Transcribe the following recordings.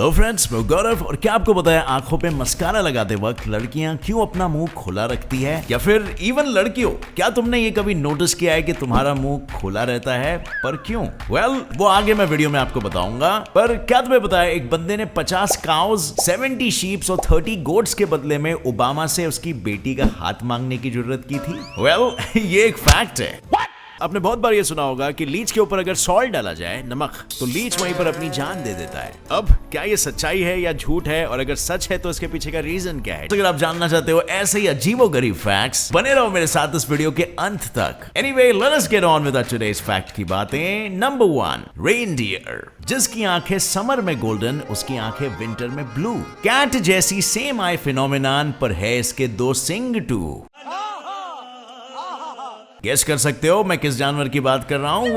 Hello friends, मैं गौरव। और क्या आपको पता है आंखों पे मस्कारा लगाते वक्त लड़कियां क्यों अपना मुंह खुला रखती है, या फिर इवन लड़कियों, क्या तुमने ये कभी नोटिस किया है कि तुम्हारा मुंह खुला रहता है, पर क्यों? वो आगे मैं वीडियो में आपको बताऊंगा। पर क्या तुम्हें पता है एक बंदे ने 50 काउज, 70 शीप्स और 30 गोट्स के बदले में ओबामा से उसकी बेटी का हाथ मांगने की जरूरत की थी। ये एक फैक्ट है। आपने बहुत बार ये सुना होगा कि लीच के ऊपर अगर सॉल्ट डाला जाए, नमक, तो लीच वहीं पर अपनी जान दे देता है। अब क्या ये सच्चाई है या झूठ है, और अगर सच है तो इसके पीछे का रीजन क्या है? तो अगर आप जानना चाहते हो ऐसे ही अजीबोगरीब फैक्ट्स, बने रहो मेरे साथ इस वीडियो के अंत तक। Anyway, let us get on with today's fact की बातें। Number 1, reindeer. जिसकी आंखें समर में गोल्डन, उसकी आंखें विंटर में ब्लू। कैट जैसी सेम आई फिनोमिनन, पर है इसके 2 सिंग टू। गेस कर सकते हो मैं किस जानवर की बात कर रहा हूँ?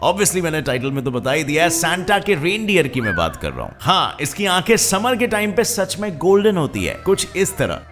ऑब्वियसली मैंने टाइटल में तो बता ही दिया है, सांता के रेनडियर की मैं बात कर रहा हूँ। हाँ, इसकी आंखें समर के टाइम पे सच में गोल्डन होती है, कुछ इस तरह।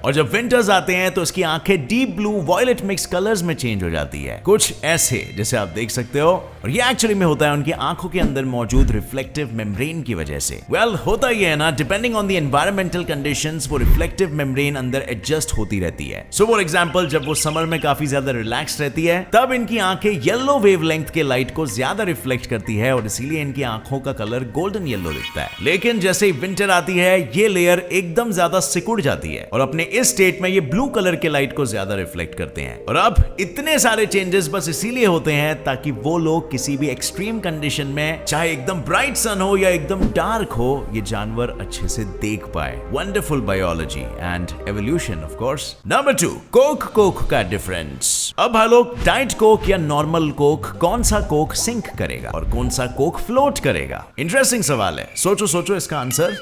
और जब विंटर्स आते हैं तो इसकी आंखें deep blue violet mix colours में चेंज हो जाती है, कुछ ऐसे जैसे आप देख सकते हो। और ये एक्चुअली में होता है उनकी आंखों के अंदर मौजूद रिफ्लेक्टिव मेम्ब्रेन की वजह से। होता ही है ना, depending on the environmental conditions वो रिफ्लेक्टिव मेम्ब्रेन अंदर एडजस्ट होती रहती है। सो फॉर एग्जांपल, जब वो समर में काफी ज्यादा रिलैक्स रहती है, तब इनकी आंखें येलो वेवलेंथ के लाइट को ज्यादा रिफ्लेक्ट करती है, और इसीलिए इनकी आंखों का कलर गोल्डन येलो दिखता है। लेकिन जैसे ही विंटर आती है, ये लेयर एकदम ज्यादा सिकुड़ जाती है, और अपने इस स्टेट में ये ब्लू कलर के लाइट को ज्यादा रिफ्लेक्ट करते हैं। और अब इतने सारे चेंजेस बस इसीलिए होते हैं ताकि वो लोग किसी भी एक्सट्रीम कंडीशन में, चाहे एकदम ब्राइट सन हो या एकदम डार्क हो, ये जानवर अच्छे से देख पाए। Wonderful biology and evolution of course. Number 2, Coke का डिफरेंस। अब हेलो, डाइट कोक या नॉर्मल कोक, कौन सा कोक सिंक करेगा और कौन सा कोक फ्लोट करेगा? इंटरेस्टिंग सवाल है। सोचो इसका आंसर।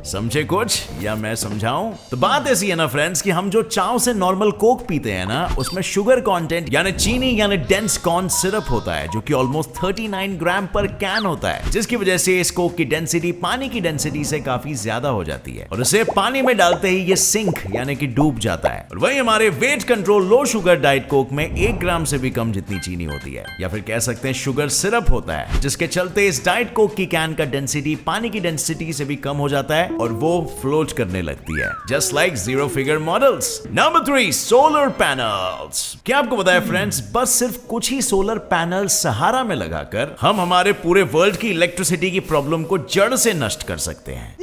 समझे कुछ या मैं समझाऊं? तो बात ऐसी है ना फ्रेंड्स कि हम जो चाव से नॉर्मल कोक पीते हैं ना, उसमें शुगर कंटेंट यानी चीनी यानी डेंस कॉर्न सिरप होता है, जो कि ऑलमोस्ट 39 ग्राम पर कैन होता है, जिसकी वजह से इस कोक की डेंसिटी पानी की डेंसिटी से काफी ज्यादा हो जाती है, और इसे पानी में डालते ही ये सिंक यानी कि डूब जाता है। और वही हमारे weight control low sugar diet Coke में 1 ग्राम से भी कम जितनी चीनी होती है, या फिर कह सकते हैं शुगर सिरप होता है, जिसके चलते इस डाइट कोक की कैन का डेंसिटी पानी की डेंसिटी से भी कम हो जाता है, और वो फ्लोट करने लगती है, just like zero figure models. Number 3, solar panels. क्या आपको पता है फ्रेंड्स, बस सिर्फ कुछ ही सोलर पैनल सहारा में लगाकर हम हमारे पूरे वर्ल्ड की इलेक्ट्रिसिटी की प्रॉब्लम को जड़ से नष्ट कर सकते हैं।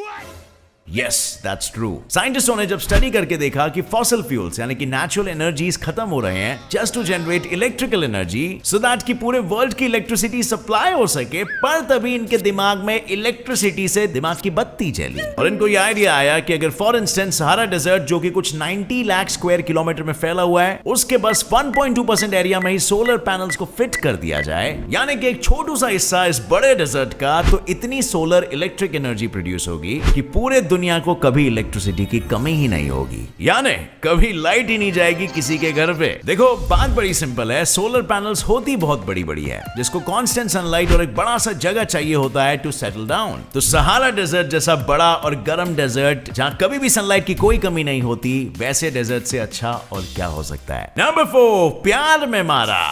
Yes, that's true. साइंटिस्टों ने जब स्टडी करके देखा कि फॉसिल फ्यूल्स यानी कि नेचुरल एनर्जीज खत्म हो रहे हैं just to generate electrical energy, so that कि पूरे वर्ल्ड की इलेक्ट्रिसिटी सप्लाई हो सके, पर तभी इनके दिमाग में इलेक्ट्रिसिटी से दिमाग की बत्ती जली, और इनको यह आइडिया आया कि अगर फॉर इंस्टेंस सहारा डेजर्ट, जो कि कुछ 90 लाख स्क्वायर किलोमीटर में फैला हुआ है, उसके बस 1.2% एरिया में ही सोलर पैनल्स को फिट कर दिया जाए, यानी कि एक छोटू सा हिस्सा इस बड़े डेजर्ट का, तो इतनी सोलर इलेक्ट्रिक एनर्जी प्रोड्यूस होगी कि पूरे दुनिया को कभी इलेक्ट्रिसिटी की कमी ही नहीं होगी, यानी कभी लाइट ही नहीं जाएगी किसी के घर पे। देखो, बात बड़ी सिंपल है। सोलर पैनल्स होती बहुत बड़ी है, जिसको कांस्टेंट सनलाइट और एक बड़ा सा जगह चाहिए होता है टू सेटल डाउन। तो सहारा डेजर्ट जैसा बड़ा और गर्म डेजर्ट, जहां कभी भी सनलाइट की कोई कमी नहीं होती, वैसे डेजर्ट से अच्छा और क्या हो सकता है? नंबर 4, प्यार में मारा।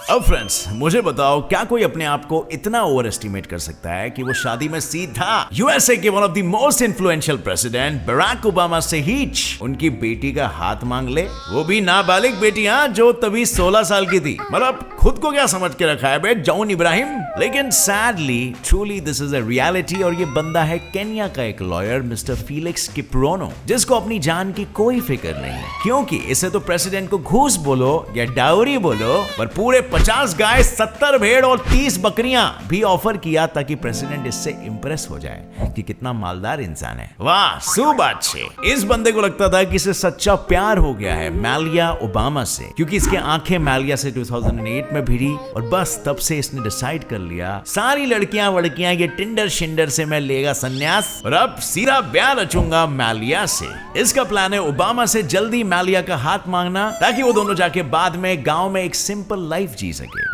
अब फ्रेंड्स, मुझे बताओ, क्या कोई अपने आप को इतना ओवर एस्टिमेट कर सकता है कि वो शादी में सीधा यूएसए के one of the most influential president Barack Obama से ही उनकी बेटी का हाथ मांग ले? वो भी नाबालिग बेटी, जो तभी 16 साल की थी। मतलब खुद को क्या समझ के रखा है बे, जॉन इब्राहिम? लेकिन sadly truly this is a reality, और ये बंदा है केन्या का एक लॉयर मिस्टर फीलिक्स किप्रोनो, जिसको अपनी जान की कोई फिक्र नहीं है, क्योंकि इसे तो प्रेसिडेंट को घूस बोलो या डाउरी बोलो, पर पूरे 50 गाय, 70 भेड़ और 30 बकरियां भी ऑफर किया, ताकि प्रेसिडेंट इससे इंप्रेस हो जाए कि कितना मालदार इंसान है। वाह, सुबाच्छे। इस बंदे को लगता था कि इसे सच्चा प्यार हो गया है मालिया ओबामा से, क्योंकि इसकी आंखें मालिया से 2008 में भिड़ी, और बस तब से इसने डिसाइड कर लिया, सारी लड़कियां वड़कियां ये टिंडर शिंडर से मैं लेगा संन्यास, और अब सीधा ब्याह रचूंगा मालिया से। इसका प्लान है ओबामा से जल्दी मालिया का हाथ मांगना, ताकि वो दोनों जाके बाद में गांव में एक सिंपल लाइफ जी सके।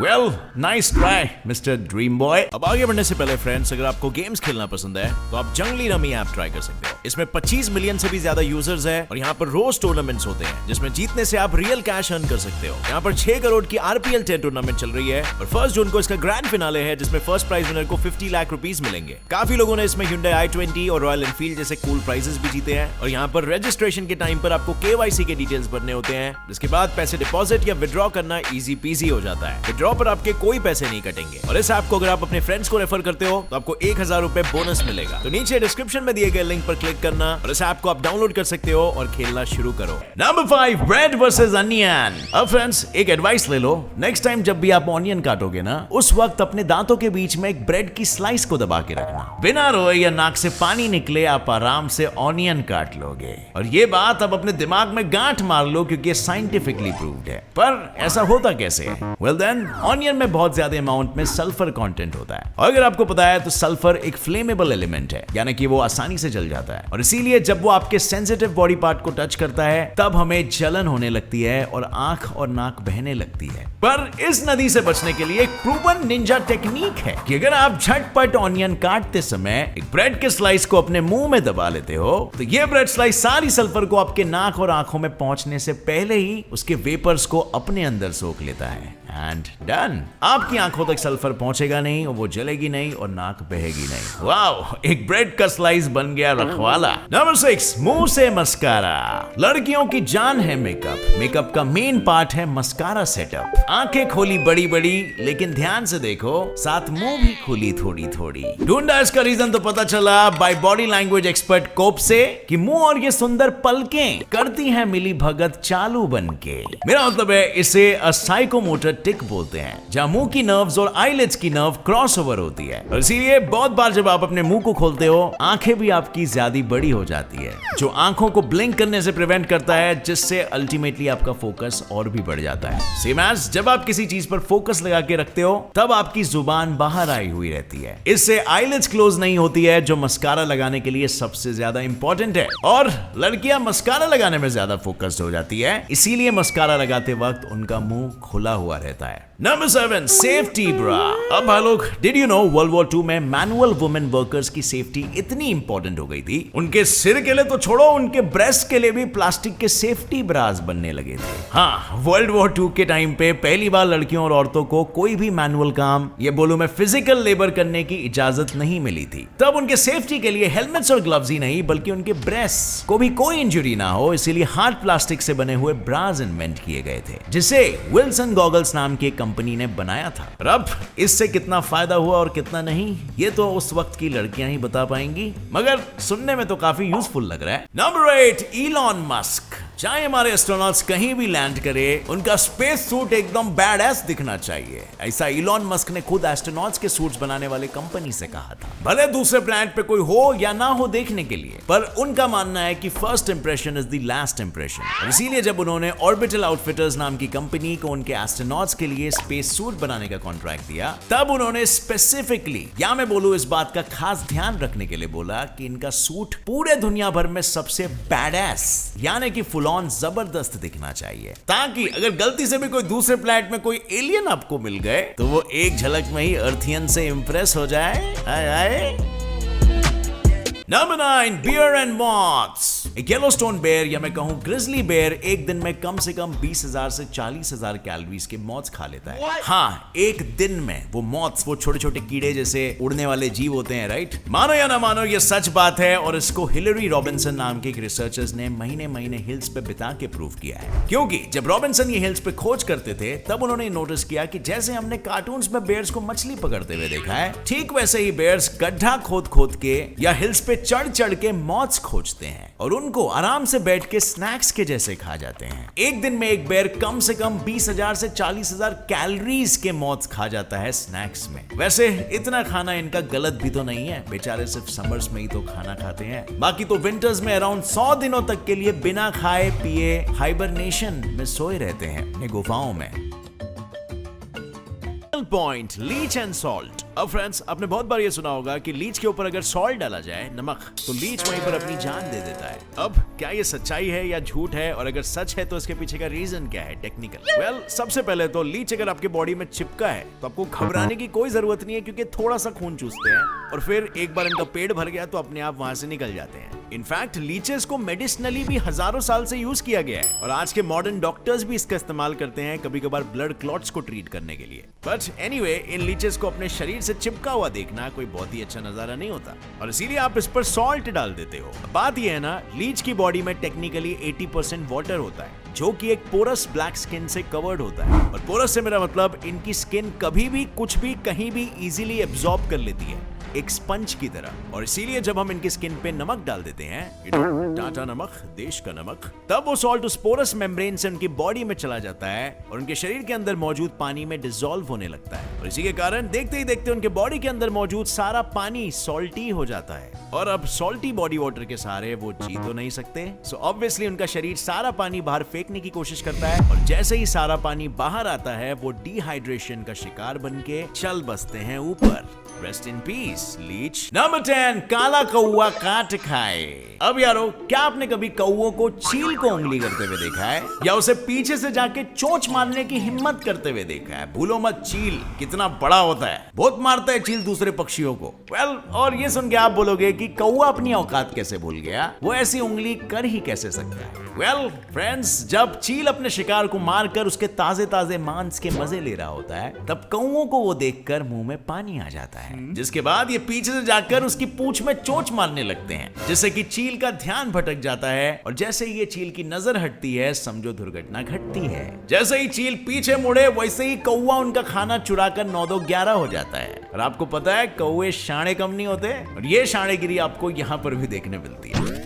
Nice try mister dream boy. अब आगे बढ़ने से पहले फ्रेंड्स, अगर आपको गेम्स खेलना पसंद है तो आप जंगली रमी ऐप ट्राई कर सकते हैं। सकते हो। इसमें 25 मिलियन से भी ज्यादा यूजर्स है और यहाँ पर रोज टूर्नामेंट्स होते हैं जिसमें जीतने से आप रियल कैश अर्न कर सकते हो। यहाँ पर 6 करोड़ की RPL 10 टूर्नामेंट चल रही है और 1 जून को इसका ग्रैंड फिनाले है जिसमें फर्स्ट प्राइज विनर को 50 लाख रुपीस मिलेंगे। काफी लोगों ने इसमें Hyundai i20 और रॉयल एनफील्ड जैसे कूल प्राइजेस भी जीते हैं और यहाँ पर रजिस्ट्रेशन के टाइम पर आपको KYC के डिटेल्स भरने होते हैं, जिसके बाद पैसे डिपॉजिट या विड्रॉ करना इजी पीजी हो जाता है। विड्रॉ पर आपके कोई पैसे नहीं कटेंगे और इस ऐप को अगर आप अपने फ्रेंड्स को रेफर करते हो तो आपको 1000 रुपए बोनस मिलेगा। तो नीचे डिस्क्रिप्शन में दिए गए लिंक पर क्लिक करना और इस ऐप को आप डाउनलोड कर सकते हो और खेलना शुरू करो। Number 5, bread versus onion. अब फ्रेंड्स एक एडवाइस ले लो, नेक्स्ट टाइम जब भी आप ऑनियन काटोगे ना, उस वक्त अपने दांतों के बीच में एक ब्रेड की स्लाइस को दबा के रखना। बिना रोए या नाक से पानी निकले आप आराम से ऑनियन काट लोगे। और ये बात अब अपने दिमाग में गांठ मार लो क्योंकि साइंटिफिकली प्रूव्ड है। पर ऐसा होता कैसे है? वेल देन, ऑनियन में बहुत ज्यादा अमाउंट में सल्फर कंटेंट होता है और अगर आपको पता है तो सल्फर एक फ्लेमेबल एलिमेंट है, यानी कि वो आसानी से जल जाता है और इसीलिए जब वो आपके सेंसिटिव बॉडी पार्ट को टच करता है तब हमें जलन होने लगती है और आंख और नाक बहने लगती है। पर इस नदी से बचने के लिए एक प्रूवन निंजा टेक्निक है कि अगर आप झटपट ऑनियन काटते समय एक ब्रेड के स्लाइस को अपने मुंह में दबा लेते हो तो ये ब्रेड स्लाइस सारी सल्फर को आपके नाक और आंखों में पहुंचने से पहले ही उसके वेपर्स को अपने अंदर सोख लेता है एंड डन। आपकी आंखों तक सल्फर पहुंचेगा नहीं और वो जलेगी नहीं और नाक बहेगी नहीं। वाओ, एक ब्रेड का स्लाइस बन गया रखवाला। नंबर 6, मुंह से मस्कारा। लड़कियों की जान है मेकअप। मेकअप का मेन पार्ट है मस्कारा सेटअप। आंखें खोली बड़ी बड़ी, लेकिन ध्यान से देखो साथ मुंह भी खुली थोड़ी थोड़ी। ढूंढा इसका रीजन तो पता चला बाय बॉडी लैंग्वेज एक्सपर्ट कोप से कि मुंह और ये सुंदर पलकें करती हैं मिली भगत चालू बनके। मेरा मतलब है इसे साइकोमोटर टिक बोलते हैं, जहां मुंह की नर्व्स और आईलिड्स की नर्व क्रॉसओवर होती है और इसीलिए बहुत बार जब आप अपने मुंह को खोलते हो आंखें भी आपकी ज्यादा बड़ी हो जाती है, जो आंखों को ब्लिंक करने से प्रिवेंट करता है, जिससे अल्टीमेटली आपका फोकस और भी बढ़ जाता है। सेम एज जब आप किसी चीज पर फोकस लगा के रखते हो तब आपकी जुबान बाहर आई हुई रहती है, इससे आईलिड्स क्लोज नहीं होती है, जो मस्कारा लगाने के लिए सबसे ज्यादा इंपॉर्टेंट है। और लड़कियां मस्कारा लगाने में ज्यादा फोकस्ड हो जाती है, इसीलिए मस्कारा लगाते वक्त उनका मुंह खुला हुआ रहता है। नंबर 7, सेफ्टी ब्रा। अब भाई लोग, did you know world war 2 में मैनुअल वुमेन वर्कर्स की सेफ्टी इतनी इंपॉर्टेंट हो गई थी, उनके सिर के लिए तो छोड़ो, उनके ब्रेस्ट के लिए भी प्लास्टिक के सेफ्टी ब्रास बनने लगे थे। हाँ, वर्ल्ड वॉर 2 के टाइम पे पहली बार लड़कियों और औरतों को कोई भी मैनुअल काम, ये बोलूं मैं फिजिकल लेबर करने की इजाजत नहीं मिली थी। तब उनके सेफ्टी के लिए हेलमेट्स और ग्लव्स ही नहीं बल्कि उनके ब्रेस्ट को भी कोई इंजरी ना हो, इसीलिए हार्ड प्लास्टिक से बने हुए ब्रास इन्वेंट किए गए थे, जिसे विल्सन गॉगल्स नाम की कंपनी ने बनाया था। और अब इससे कितना फायदा हुआ और कितना नहीं, ये तो उस वक्त की लड़कियां ही बता पाएंगी, मगर सुनने में तो काफी यूजफुल लग रहा है। Number 8, Elon Musk. चाहे हमारे एस्ट्रोनॉट्स कहीं भी लैंड करे, उनका स्पेस सूट एकदम बैडएस दिखना चाहिए, ऐसा इलॉन मस्क ने खुद एस्ट्रोनॉट्स के सूट्स बनाने वाले कंपनी से कहा था। भले दूसरे प्लैनेट पे कोई हो या ना हो देखने के लिए, पर उनका मानना है कि first impression is the last impression. इसीलिए जब उन्होंने ऑर्बिटल आउटफिटर्स नाम की कंपनी को उनके एस्ट्रोनॉट्स के लिए स्पेस सूट बनाने का कॉन्ट्रैक्ट दिया, तब उन्होंने स्पेसिफिकली, या मैं बोलूं इस बात का खास ध्यान रखने के लिए बोला कि इनका सूट पूरे दुनिया भर में सबसे बैडएस यानी कि फुल ऑन जबरदस्त दिखना चाहिए, ताकि अगर गलती से भी कोई दूसरे प्लैनेट में कोई एलियन आपको मिल गए तो वो एक झलक में ही अर्थियन से इंप्रेस हो जाए। आए आए। Number 9, bear and moths. एक येलोस्टोन बेयर या मैं कहूं ग्रिजली बेयर एक दिन में कम से कम 20,000 से 40,000 कैलोरीज के मॉथ्स खा लेता है। हाँ, एक दिन में। वो मॉथ्स, वो छोटे छोटे कीड़े जैसे उड़ने वाले जीव होते हैं, राइट? मानो या ना मानो, ये सच बात है और इसको हिलरी रॉबिन्सन नाम के एक रिसर्चर्स ने महीने महीने हिल्स पे बिता के प्रूव किया है। क्योंकि जब रॉबिन्सन ये हिल्स पे खोज करते थे तब उन्होंने नोटिस किया कि जैसे हमने कार्टून्स में बेयर्स को मछली पकड़ते हुए देखा है, ठीक वैसे ही बेयर्स गड्ढा खोद खोद के या हिल्स पे चढ़ चढ़ के मॉथ्स खोजते हैं और उनको आराम से बैठ के स्नैक्स के जैसे खा जाते हैं। एक दिन में एक बेयर कम से कम 20,000 से 40,000 कैलोरीज के मॉथ्स खा जाता है स्नैक्स में। वैसे इतना खाना इनका गलत भी तो नहीं है, बेचारे सिर्फ समर्स में ही तो खाना खाते हैं, बाकी तो विंटर्स में अराउंड 100 दिनों तक के लिए बिना खाए पिए हाइबरनेशन में सोए रहते हैं अपनी गुफाओं में। Point, leech and salt. अब फ्रेंड्स, आपने बहुत बार ये सुना होगा कि लीच के ऊपर अगर सॉल्ट डाला जाए, नमक, तो लीच वहीं पर अपनी जान दे देता है। अब क्या ये सच्चाई है या झूठ है, और अगर सच है तो इसके पीछे का रीजन क्या है टेक्निकल? वेल, सबसे पहले तो लीच अगर आपके बॉडी में चिपका है तो आपको घबराने की कोई जरूरत नहीं है, क्योंकि थोड़ा सा खून चूसते हैं और फिर एक बार इनका पेट भर गया तो अपने आप वहां से निकल जाते हैं। इनफैक्ट लीचेस को मेडिसिनली भी हजारों साल से यूज किया गया है और आज के मॉडर्न डॉक्टर्स भी इसका इस्तेमाल करते हैं, कभी कभार ब्लड क्लॉट्स को ट्रीट करने के लिए। बट एनीवे, इन लीचेस को अपने शरीर से चिपका हुआ देखना कोई बहुत ही अच्छा नजारा नहीं होता और इसीलिए आप इस पर सॉल्ट डाल देते हो। बात यह है ना, लीच की बॉडी में टेक्निकली 80% वाटर होता है, जो कि एक पोरस ब्लैक स्किन से कवर्ड होता है। और पोरस से मेरा मतलब इनकी स्किन कभी भी कुछ भी कहीं भी इजीली एब्जॉर्ब कर लेती है, एक स्पंज की तरह। और इसीलिए जब हम इनकी स्किन पे नमक डाल देते हैं, टाटा नमक, देश का नमक, तब वो सॉल्ट उस पोरस मेम्ब्रेन से उनकी बॉडी में चला जाता है और उनके शरीर के अंदर मौजूद पानी में डिसॉल्व होने लगता है। और इसी के कारण देखते ही देखते उनके बॉडी के अंदर मौजूद सारा पानी सॉल्टी हो जाता है। और अब सॉल्टी बॉडी वाटर के सहारे वो जी तो नहीं सकते, सो ऑब्वियसली उनका शरीर सारा पानी बाहर फेंकने की कोशिश करता है और जैसे ही सारा पानी बाहर आता है, वो डिहाइड्रेशन का शिकार बन के चल बसते हैं ऊपर। Rest in peace leech. Number 10, काला कौवा काट खाए। अब यारो, क्या आपने कभी कौवों को चील को उंगली करते हुए देखा है, या उसे पीछे से जाके चोंच मारने की हिम्मत करते हुए देखा है? भूलो मत, चील कितना बड़ा होता है, बहुत मारता है चील दूसरे पक्षियों को। वेल, और ये सुन के आप बोलोगे कि कौवा अपनी औकात कैसे भूल गया, वो ऐसी उंगली कर ही कैसे सकता है? वेल फ्रेंड्स, जब चील अपने शिकार को मारकर उसके ताजे ताजे मांस के मजे ले रहा होता है, तब कौवों को वो देखकर मुंह में पानी आ जाता है, जिसके बाद ये पीछे से जाकर उसकी पूंछ में चोंच मारने लगते हैं, जिससे कि चील का ध्यान भटक जाता है और जैसे ही ये चील की नजर हटती है, समझो दुर्घटना घटती है। जैसे ही चील पीछे मुड़े, वैसे ही कौवा उनका खाना चुराकर 9-2-11 हो जाता है। और आपको पता है, कौवे शाणे कम नहीं होते और ये शाणेगिरी आपको यहाँ पर भी देखने मिलती है।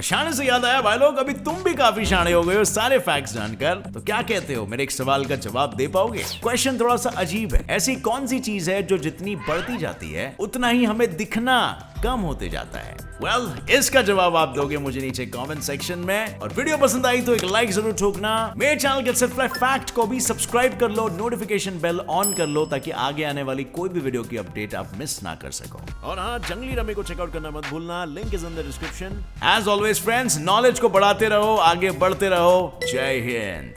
शाणे से याद आया भाई लोग, अभी तुम भी काफी शाणे हो गए हो सारे फैक्ट्स जानकर, तो क्या कहते हो, मेरे एक सवाल का जवाब दे पाओगे? क्वेश्चन थोड़ा सा अजीब है। ऐसी कौन सी चीज है जो जितनी बढ़ती जाती है उतना ही हमें दिखना कम होते जाता है? वेल, इसका जवाब आप दोगे मुझे नीचे कमेंट सेक्शन में। और वीडियो पसंद आई तो एक लाइक जरूर ठोकना। मेरे चैनल गेट्स इट फैक्ट को भी सब्सक्राइब कर लो, नोटिफिकेशन बेल ऑन कर लो, ताकि आगे आने वाली कोई भी वीडियो की अपडेट आप मिस ना कर सको। और हाँ, जंगली रमी को चेकआउट करना मत भूलना, link is in the description. As always friends, knowledge को बढ़ाते रहो, आगे बढ़ते रहो। जय हिंद।